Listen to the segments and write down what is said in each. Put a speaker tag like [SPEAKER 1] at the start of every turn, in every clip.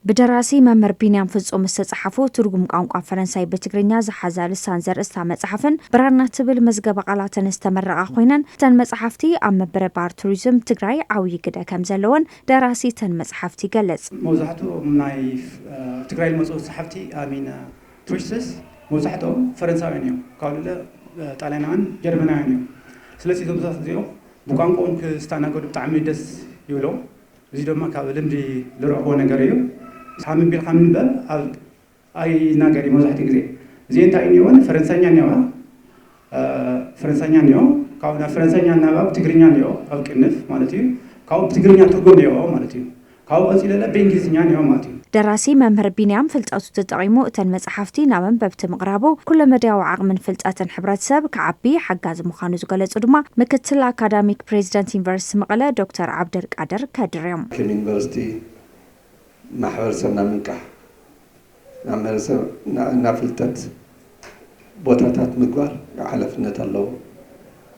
[SPEAKER 1] بدراسي ممر بينيام فصوم استصحفو ترجم قانقا فرنساي بتግርኛ ዝሓዛ ልሳን ዘርእስታ መጽሓፍን ብራና ትብል መዝገበ ቃላትን ዝተመረቓ ኮይነን ተን መጽሓፍቲ ኣብ መበረ ባር ቱሪዝም ትግራይ ዓብይ ግደ ከም ዘለወን ደራሲ ተን መጽሓፍቲ ገለጽ
[SPEAKER 2] መብዛሕትኡ ናይ ትግራይ መጽኡ መጽሓፍቲ አሚና ቱሪስትስ መብዛሕትኡ ፈረንሳውያን እዮም ካብለ ጣልያናውያን ጀርመናውያን እዮም ስለዚህ ተብዛት ዚኦ ብቋንቋውን ክስተናገዱ ብጣዕሚ ደስ ይብሎ እዚ ድማ ካብ ልምዲ ዝረኽቦ ነገር እዩ ሳምን ቢል ከምንበል አይ ናገሪ መብዛሕቲ ግዜ እዚ እንታይ ነው ፈረንሳይኛ ነው ፈረንሳይኛ ነው ካውና ፈረንሳይኛ እና ትግርኛ ነው ኣብ ቅንፍ ማለት እዩ ካው ትግርኛ ትርጉም ነው ማለት እዩ ካው አጽለለ በእንግሊዝኛ ነው ማለት እዩ
[SPEAKER 1] ደራሲ መምህር ቢንያም ፍልጠቱ ተጠቂሙ እተን መጽሓፍቲ ናበን በብቲ ምቅራቡ ኩለ መዳው ዓቅምን ፍልጠትን ሕብረተሰብ ከዓቢ ሓጋዝ ምዃኑ ዝገለጹ ድማ ምክትል አካዳሚክ ፕሬዚደንት ዩኒቨርሲቲ መቀለ ዶክተር ዓብደር ቃደር ከድርዮም
[SPEAKER 3] ዩኒቨርሲቲ ማሕበረሰብና ምንቃሕ ማሕበረሰብ ናፍልጠት ቦታታት ምግባር ሓላፍነት አለው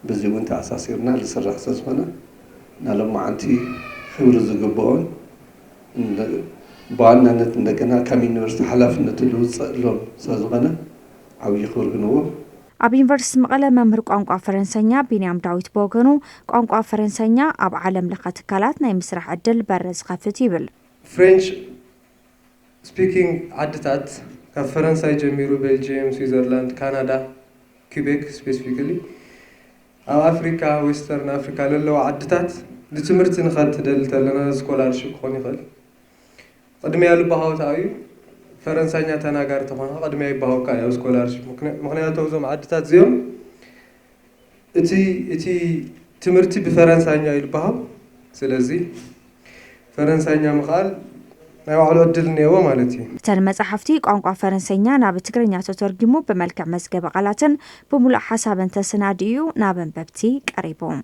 [SPEAKER 3] በዚህ ወንታ አሳሲርና ለስራሕ ስለሆነ ናለማዓንቲ ሕብር ዝግበውን በዋናነት እንደገና ከዩኒቨርሲቲ ሓላፍነት ልውፅሎም ስለዝኾነ ዓብይ ክብር ግንዎ
[SPEAKER 1] ኣብ ዩኒቨርሲቲ መቀለ መምህር ቋንቋ ፈረንሳይኛ ቢንያም ዳዊት በወገኑ ቋንቋ ፈረንሳይኛ ኣብ ዓለም ለኸ ትካላት ናይ ምስራሕ ዕድል በር ዝኸፍት ይብል
[SPEAKER 4] ፍሬንች ስፒኪንግ ዓድታት ካብ ፈረንሳይ ጀሚሩ ቤልጅየም ስዊዘርላንድ ካናዳ ኪቤክ ስፔሲፊካሊ ኣብ አፍሪካ ዌስተርን አፍሪካ ለለው ዓድታት ለትምህርቲ ንኸድ ትደል ተለና ስኮላርሺፕ ኮን ይኽእል قدمي على بهاوتاوي فرنسايኛ ተናጋሪ ተኾነ قدمي بهاوካ ያው ስኮላርሺፕ ምክንያቱም ዞም ዓድታት ዚኦም እቲ ትምህርቲ በፈረንሳይኛ ይልባው ስለዚህ ፈረንሳይኛ መኻል ናይ ባዕሉ ዕድል ነይዎ ማለት እዩ
[SPEAKER 1] ተን መጽሓፍቲ ቋንቋ ፈረንሳይኛ ናብ ትግርኛ ተተርጉሙ በመልክዕ መዝገበ ቃላትን በሙሉ ሐሳብን ተሰናድዩ ናበን በብቲ ቀሪቦም